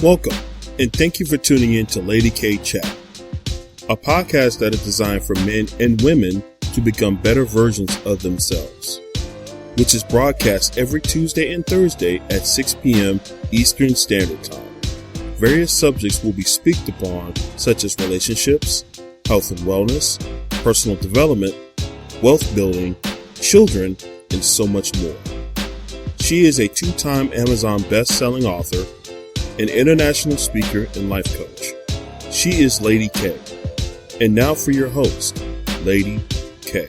Welcome, and thank you for tuning in to Lady K Chat, a podcast that is designed for men and women to become better versions of themselves, which is broadcast every Tuesday and Thursday at 6 p.m. Eastern Standard Time. Various subjects will be spoken upon, such as relationships, health and wellness, personal development, wealth building, children, and so much more. She is a two-time Amazon best-selling author, an international speaker, and life coach. She is Lady K. And now for your host, Lady K.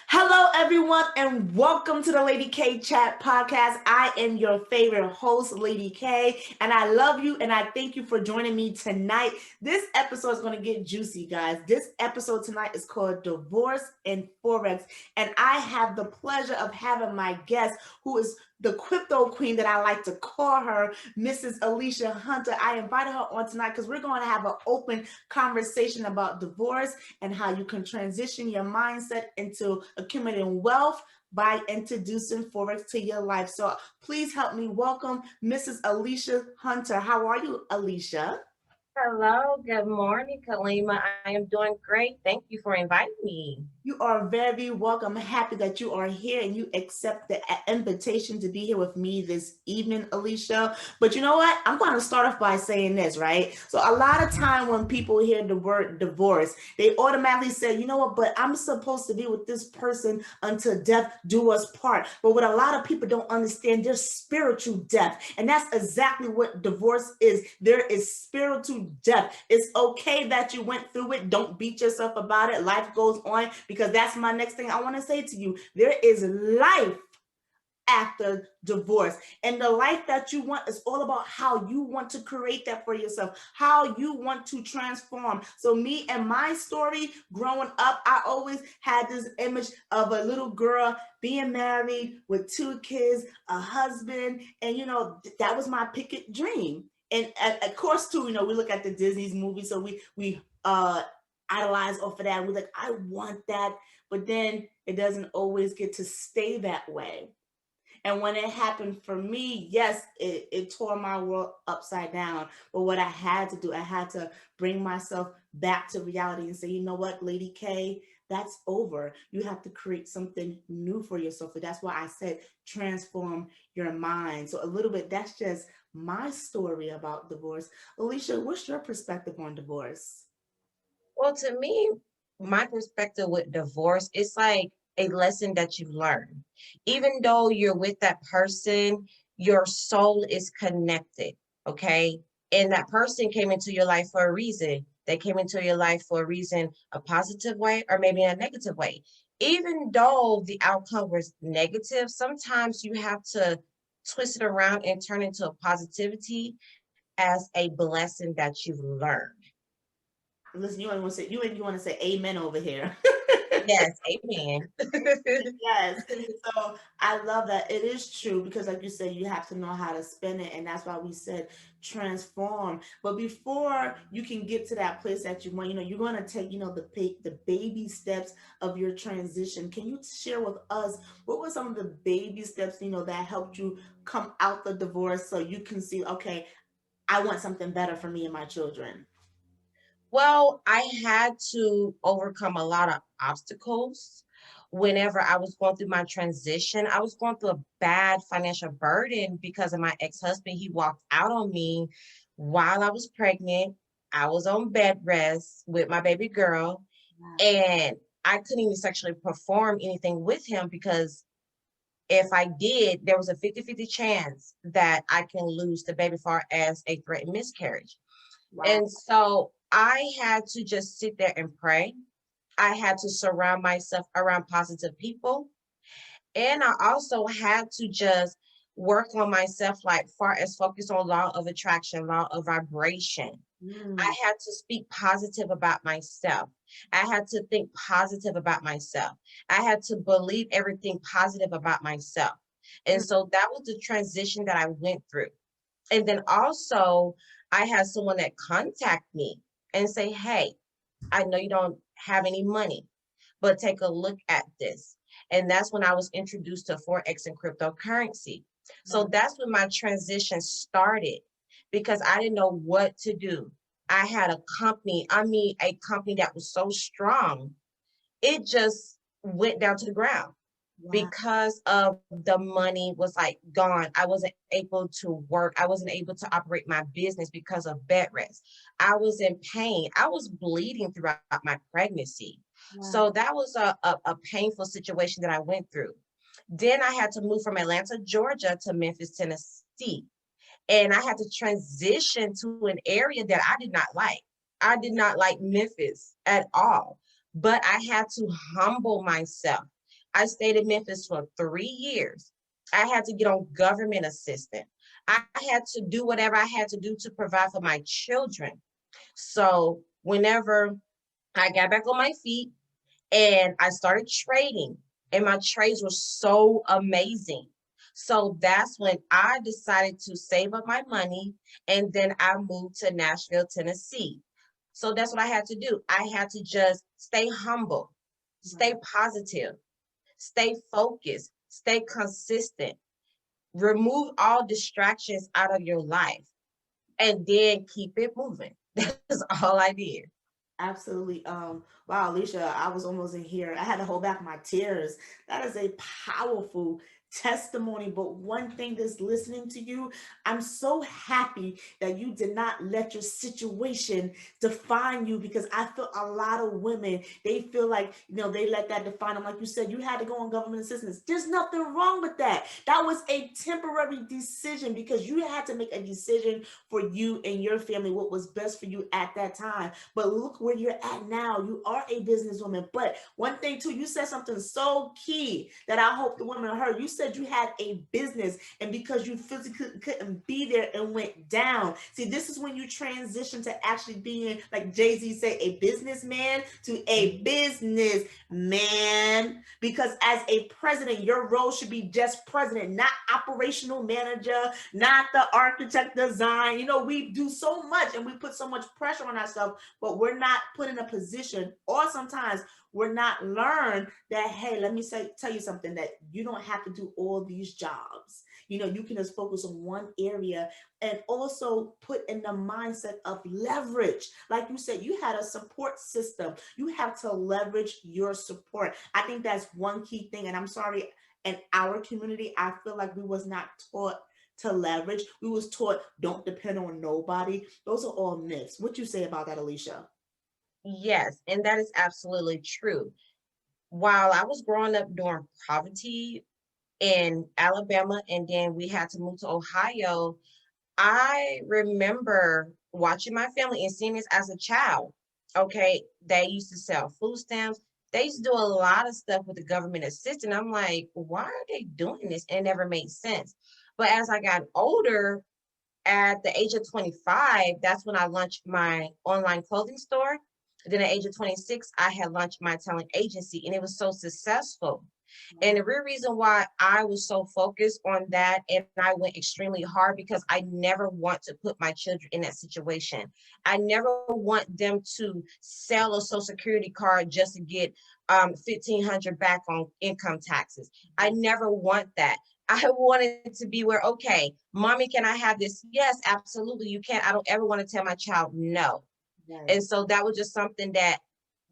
Hello, everyone, and welcome to the Lady K Chat Podcast. I am your favorite host, Lady K, and I love you, and I thank you for joining me tonight. This episode is going to get juicy, guys. This episode tonight is called Divorce and Forex, and I have the pleasure of having my guest, who is the crypto queen that I like to call her, Mrs. Alisha Hunter. I invited her on tonight because we're going to have an open conversation about divorce and how you can transition your mindset into accumulating wealth by introducing Forex to your life. So please help me welcome Mrs. Alisha Hunter. How are you, Alisha? Hello, good morning, Kalima. I am doing great. Thank you for inviting me. You are very welcome. I'm happy that you are here and you accept the invitation to be here with me this evening, Alisha. But you know what? I'm going to start off by saying this, right? So a lot of time when people hear the word divorce, they automatically say, you know what, but I'm supposed to be with this person until death do us part. But what a lot of people don't understand, there's spiritual death. And that's exactly what divorce is. There is spiritual death. It's okay that you went through it. Don't beat yourself about it. Life goes on. Because that's my next thing I want to say to you. There is life after divorce. And the life that you want is all about how you want to create that for yourself, how you want to transform. So me and my story growing up, I always had this image of a little girl being married with 2 kids, a husband, and that was my picket dream. And of course, too, we look at the Disney's movies, so we idolize off of that. We're like, I want that, but then it doesn't always get to stay that way. And when it happened for me, yes, it tore my world upside down. But what I had to do, I had to bring myself back to reality and say, you know what, Lady K, that's over. You have to create something new for yourself. And that's why I said transform your mind. So a little bit, that's just my story about divorce. Alisha, what's your perspective on divorce? Well, to me, my perspective with divorce, it's like a lesson that you learn. Even though you're with that person, your soul is connected, okay? And that person came into your life for a reason. They came into your life for a reason, a positive way or maybe a negative way. Even though the outcome was negative, sometimes you have to twist it around and turn it into a positivity as a blessing that you've learned. Listen, you want to say amen over here. Yes, amen. Yes. So I love that. It is true because like you said, you have to know how to spin it. And that's why we said transform. But before you can get to that place that you want, you're going to take, the baby steps of your transition. Can you share with us what were some of the baby steps, that helped you come out the divorce so you can see, okay, I want something better for me and my children? Well, I had to overcome a lot of obstacles whenever I was going through my transition. I was going through a bad financial burden because of my ex-husband. He walked out on me while I was pregnant. I was on bed rest with my baby girl, and I couldn't even sexually perform anything with him because if I did, there was a 50-50 chance that I can lose the baby far as a threatened miscarriage. Wow. And so I had to just sit there and pray. I had to surround myself around positive people. And I also had to just work on myself, like far as focus on law of attraction, law of vibration. I had to speak positive about myself. I had to think positive about myself. I had to believe everything positive about myself. And so that was the transition that I went through. And then also, I had someone that contact me and say, hey, I know you don't have any money, but take a look at this. And that's when I was introduced to Forex and cryptocurrency. So that's when my transition started because I didn't know what to do. I had a company, a company that was so strong, it just went down to the ground Wow. because of the money was like gone. I wasn't able to work. I wasn't able to operate my business because of bed rest. I was in pain. I was bleeding throughout my pregnancy. Wow. So that was a painful situation that I went through. Then I had to move from Atlanta, Georgia to Memphis, Tennessee. And I had to transition to an area that I did not like. I did not like Memphis at all, but I had to humble myself. I stayed in Memphis for 3 years. I had to get on government assistance. I had to do whatever I had to do to provide for my children. So whenever I got back on my feet and I started trading, and my trades were so amazing. So that's when I decided to save up my money, and then I moved to Nashville, Tennessee. So that's what I had to do. I had to just stay humble, stay positive, stay focused, stay consistent, remove all distractions out of your life, and then keep it moving. That's all I did. Absolutely. Wow, Alicia, I was almost in here. I had to hold back my tears. That is a powerful testimony. But one thing that's listening to you, I'm so happy that you did not let your situation define you, because I feel a lot of women, they feel like, they let that define them. Like you said, you had to go on government assistance. There's nothing wrong with that. That was a temporary decision because you had to make a decision for you and your family, what was best for you at that time. But look where you're at now. You are a businesswoman. But one thing too, you said something so key that I hope the women heard. You said you had a business, and because you physically couldn't be there, and went down. See, this is when you transition to actually being, like Jay-Z say, a businessman to a businessman. Because as a president, your role should be just president, not operational manager, not the architect design. We do so much and we put so much pressure on ourselves, but we're not put in a position, or sometimes we're not learned that, hey, let me tell you something, that you don't have to do all these jobs. You can just focus on one area, and also put in the mindset of leverage. Like you said, you had a support system. You have to leverage your support. I think that's one key thing. And I'm sorry, in our community, I feel like we was not taught to leverage. We was taught, don't depend on nobody. Those are all myths. What you say about that, Alisha? Yes, and that is absolutely true. While I was growing up during poverty in Alabama, and then we had to move to Ohio, I remember watching my family and seeing this as a child. Okay, they used to sell food stamps. They used to do a lot of stuff with the government assistance. I'm like, why are they doing this? And it never made sense. But as I got older, at the age of 25, that's when I launched my online clothing store. Then at the age of 26, I had launched my talent agency, and it was so successful. And the real reason why I was so focused on that, and I went extremely hard, because I never want to put my children in that situation. I never want them to sell a social security card just to get 1,500 back on income taxes. I never want that. I want it to be where, okay, mommy, can I have this? Yes, absolutely, you can. I don't ever want to tell my child no. Right. And so that was just something that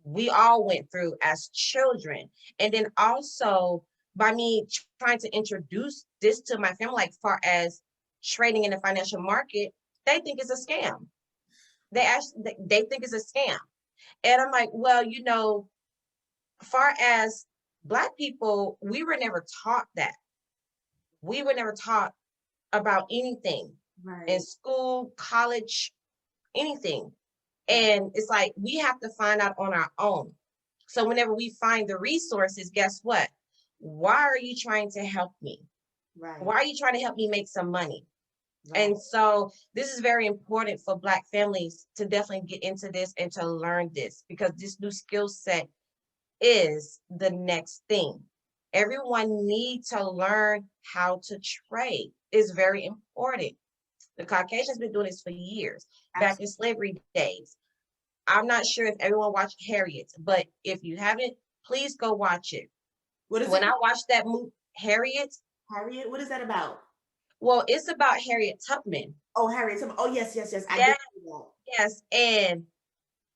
we all went through as children. And then also, by me trying to introduce this to my family, like far as trading in the financial market, they think it's a scam. They think it's a scam. And I'm like, well, far as Black people, we were never taught that. We were never taught about anything in Right. school, college, anything. And it's like we have to find out on our own. So whenever we find the resources, guess what? Why are you trying to help me? Right. Why are you trying to help me make some money? Right. And so this is very important for Black families to definitely get into this and to learn this, because this new skill set is the next thing. Everyone needs to learn how to trade. It's very important. The Caucasians been doing this for years, back in slavery days. I'm not sure if everyone watched Harriet, but if you haven't, please go watch it. What is When it? I watched that movie, Harriet, Harriet? What is that about? Well, it's about Harriet Tubman. Oh, Harriet Tubman. Oh, yes, yes, yes. I did Yes, know yes. And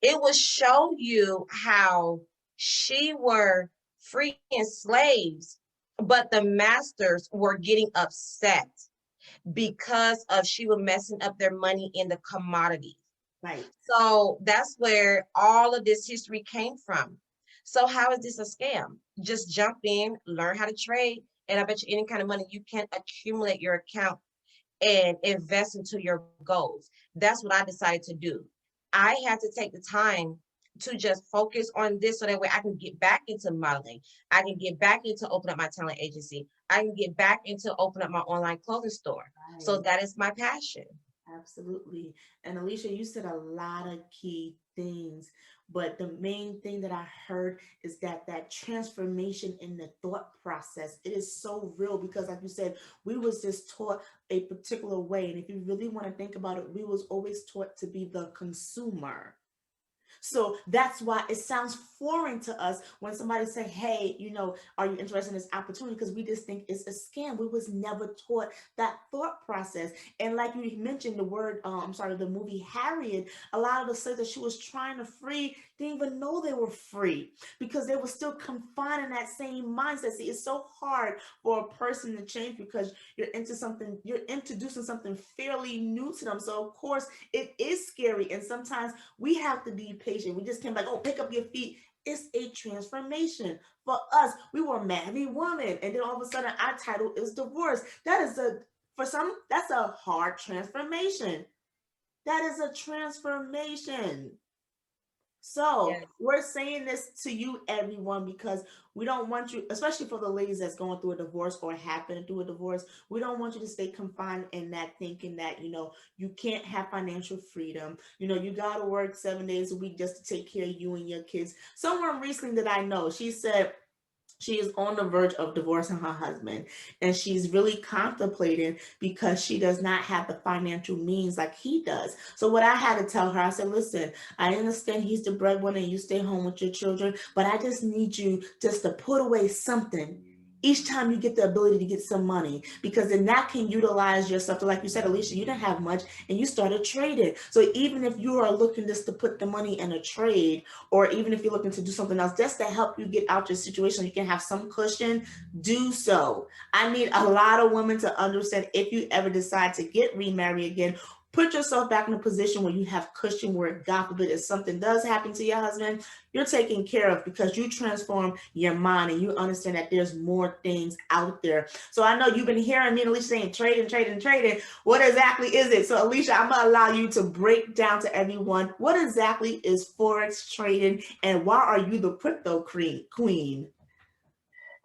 it will show you how she were freeing slaves, but the masters were getting upset because of she was messing up their money in the commodities. that. Right. So that's where all of this history came from. So how is this a scam? Just jump in, learn how to trade, and I bet you any kind of money you can accumulate your account and invest into your goals. That's what I decided to do. I had to take the time to just focus on this so that way I can get back into modeling. I can get back into open up my talent agency. I can get back into open up my online clothing store. So Right. that is my passion. Absolutely. And Alicia, you said a lot of key things, but the main thing that I heard is that that transformation in the thought process, it is so real because like you said, we was just taught a particular way. And if you really want to think about it, we was always taught to be the consumer. So that's why it sounds foreign to us when somebody say, "Hey, are you interested in this opportunity?" Because we just think it's a scam. We was never taught that thought process. And like you mentioned, the word, I'm sorry, the movie Harriet. A lot of the slaves that she was trying to free didn't even know they were free because they were still confined in that same mindset. See, it's so hard for a person to change because you're introducing something fairly new to them. So of course it is scary, and sometimes we have to be patient. We just can't like, oh, pick up your feet. It's a transformation. For us, we were married woman, and then all of a sudden our title is divorce. That is for some, that's a hard transformation. That is a transformation. So Yes. we're saying this to you, everyone, because we don't want you, especially for the ladies that's going through a divorce or happen through a divorce, we don't want you to stay confined in that thinking that, you can't have financial freedom. You got to work 7 days a week just to take care of you and your kids. Someone recently that I know, she said, she is on the verge of divorcing her husband, and she's really contemplating because she does not have the financial means like he does. So what I had to tell her, I said, listen, I understand he's the breadwinner and you stay home with your children, but I just need you just to put away something each time you get the ability to get some money, because then that can utilize yourself to, like you said, Alicia, you didn't have much and you started trading. So even if you are looking just to put the money in a trade, or even if you're looking to do something else just to help you get out your situation, you can have some cushion, do so. I need a lot of women to understand, if you ever decide to get remarried again, put yourself back in a position where you have cushion, where God forbid if something does happen to your husband, you're taken care of because you transform your mind and you understand that there's more things out there. So I know you've been hearing me and Alicia saying trading, trading, trading. What exactly is it? So Alicia, I'm gonna allow you to break down to everyone what exactly is Forex trading and why are you the crypto queen?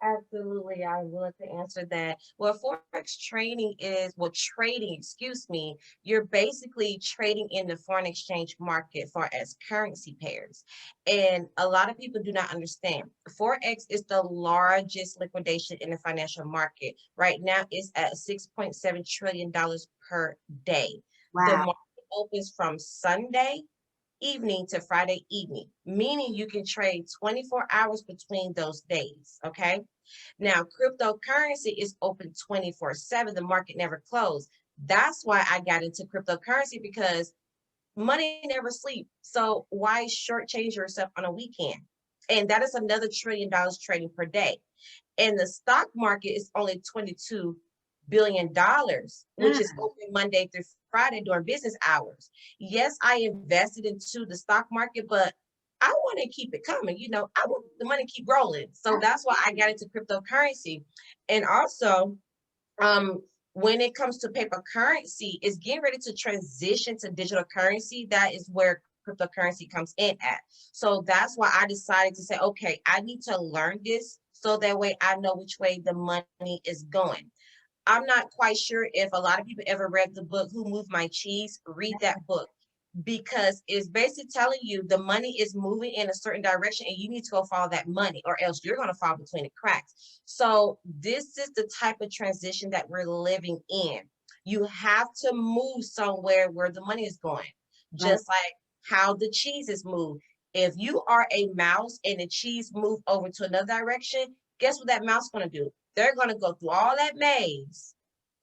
Absolutely, I would love to answer that. Well, Forex trading is, well, trading, excuse me, you're basically trading in the foreign exchange market for as currency pairs. And a lot of people do not understand. Forex is the largest liquidation in the financial market. Right now, it's at $6.7 trillion per day. The Wow. market opens from Sunday evening to Friday evening, meaning you can trade 24 hours between those days. Okay. Now, cryptocurrency is open 24/7. The market never closed. That's why I got into cryptocurrency, because money never sleeps. So why shortchange yourself on a weekend? And that is another $1 trillion trading per day. And the stock market is only $22 billion, which is Mm. open Monday through Friday during business hours. Yes, I invested into the stock market, but I want to keep it coming. I want the money to keep rolling. So that's why I got into cryptocurrency. And also, um, when it comes to paper currency, it's getting ready to transition to digital currency. That is where cryptocurrency comes in at. So that's why I decided to say, okay, I need to learn this so that way I know which way the money is going. I'm not quite sure if a lot of people ever read the book Who Moved My Cheese. Read that book, because it's basically telling you the money is moving in a certain direction and you need to go follow that money, or else you're going to fall between the cracks. So this is the type of transition that we're living in. You have to move somewhere where the money is going, Right. just like how the cheese is moved. If you are a mouse and the cheese move over to another direction, guess what that mouse going to do? They're going to go through all that maze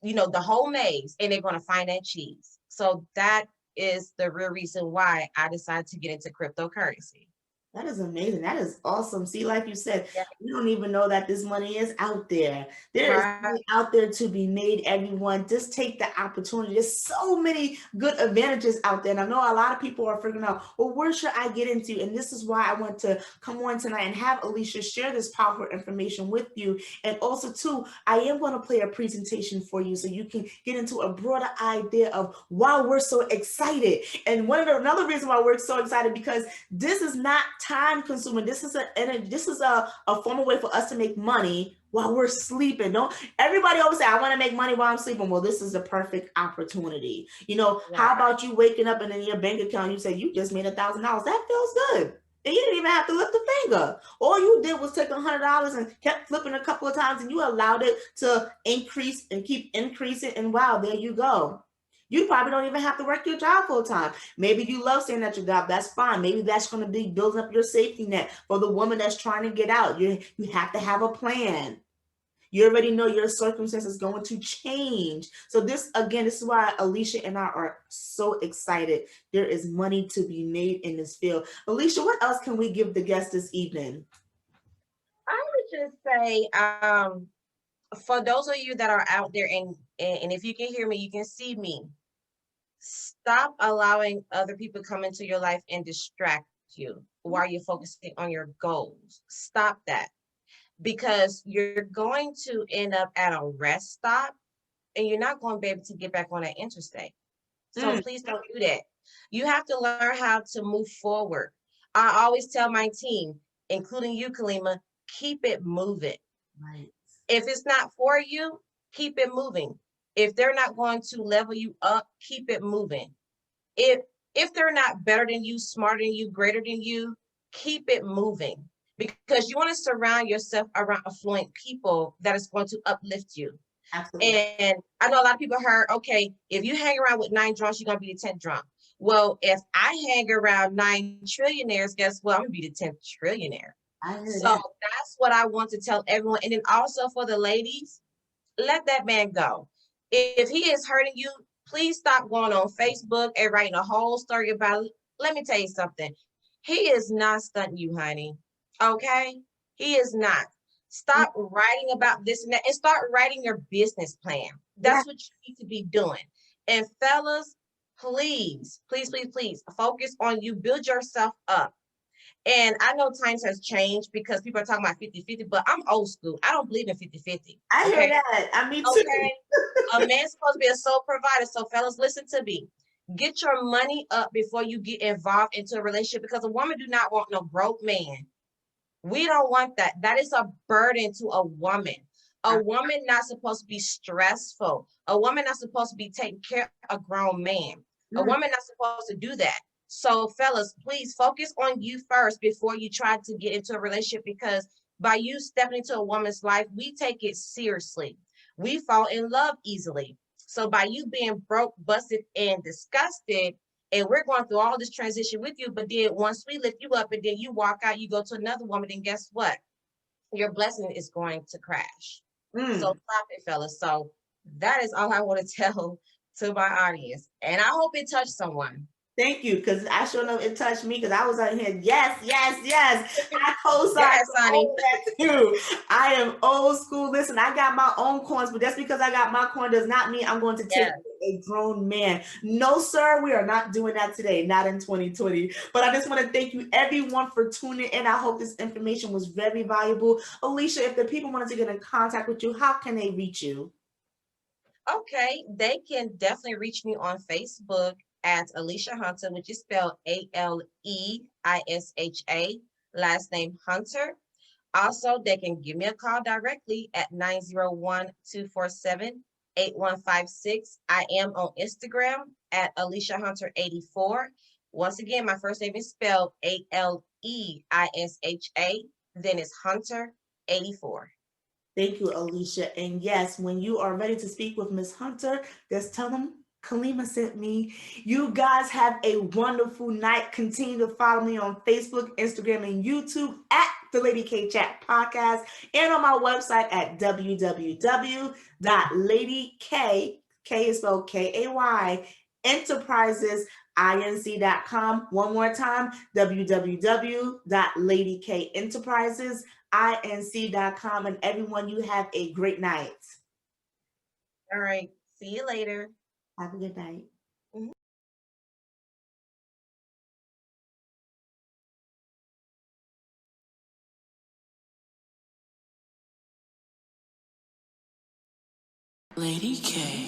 the whole maze, and they're going to find that cheese. So that is the real reason why I decided to get into cryptocurrency. That is amazing. That is awesome. See, like you said, Yeah. we don't even know that this money is out there. There is Right. money out there to be made, everyone. Just take the opportunity. There's so many good advantages out there. And I know a lot of people are figuring out, well, where should I get into? And this is why I want to come on tonight and have Alisha share this powerful information with you. And also, too, I am going to play a presentation for you so you can get into a broader idea of why we're so excited. And another reason why we're so excited, because this is not time consuming. This is a formal way for us to make money while we're sleeping. Don't everybody always say, I want to make money while I'm sleeping. Well, this is the perfect opportunity. How about you waking up and in your bank account you say you just made $1,000? That feels good. And you didn't even have to lift a finger. All you did was take $100 and kept flipping a couple of times, and you allowed it to increase and keep increasing. And wow, there you go. You probably don't even have to work your job full time. Maybe you love staying at your job. That's fine. Maybe that's going to be building up your safety net for the woman that's trying to get out. You have to have a plan. You already know your circumstances is going to change. So this is why Alisha and I are so excited. There is money to be made in this field. Alisha, what else can we give the guests this evening? I would just say, for those of you that are out there, and if you can hear me, you can see me. Stop allowing other people come into your life and distract you while you're focusing on your goals. Stop that, because you're going to end up at a rest stop and you're not going to be able to get back on that interstate. So please don't do that. You have to learn how to move forward. I always tell my team, including you, Kalima, keep it moving. Right. If it's not for you, keep it moving. If they're not going to level you up, keep it moving. If they're not better than you, smarter than you, greater than you, keep it moving, because you want to surround yourself around affluent people that is going to uplift you. Absolutely. And I know a lot of people heard, okay, if you hang around with 9 drunks, you're going to be the 10th drunk. Well, if I hang around 9 trillionaires, guess what? I'm going to be the 10th trillionaire. So that's what I want to tell everyone. And then also for the ladies, let that man go. If he is hurting you, please stop going on Facebook and writing a whole story about it. Let me tell you something. He is not stunting you, honey. Okay? He is not. Stop writing about this and that, and start writing your business plan. That's what you need to be doing. And fellas, please, please, please, please focus on you. Build yourself up. And I know times has changed because people are talking about 50-50, but I'm old school. I don't believe in 50-50. I hear that. I mean, too. Okay. A man's supposed to be a sole provider. So fellas, listen to me. Get your money up before you get involved into a relationship, because a woman do not want no broke man. We don't want that. That is a burden to a woman. A woman not supposed to be stressful. A woman not supposed to be taking care of a grown man. A woman not supposed to do that. So fellas, please focus on you first before you try to get into a relationship, because by you stepping into a woman's life, we take it seriously. We fall in love easily. So by you being broke, busted, and disgusted, and we're going through all this transition with you, but then once we lift you up and then you walk out, you go to another woman, then guess what? Your blessing is going to crash. So stop it, fellas. So that is all I want to tell to my audience. And I hope it touched someone. Thank you, because I sure know it touched me, because I was out here, yes. I co-sign that too. I am old school. Listen, I got my own coins, but just because I got my coin does not mean I'm going to take a grown man. No, sir, we are not doing that today, not in 2020. But I just want to thank you, everyone, for tuning in. I hope this information was very valuable. Alisha, if the people wanted to get in contact with you, how can they reach you? Okay, they can definitely reach me on Facebook at Alisha Hunter, which is spelled Aleisha, last name Hunter. Also, they can give me a call directly at 901-247-8156. I am on Instagram at Alisha Hunter 84. Once again, my first name is spelled Aleisha, then it's Hunter 84. Thank you, Alisha. And yes, when you are ready to speak with Ms. Hunter, just tell them Kalima sent me. You guys have a wonderful night. Continue to follow me on Facebook, Instagram, and YouTube at the Lady K Chat podcast, and on my website at www.ladyk, K is spelled Kay, enterprisesinc.com. One more time, www.ladykenterprisesinc.com. And everyone, you have a great night. All right. See you later. Have a good night. Lady K.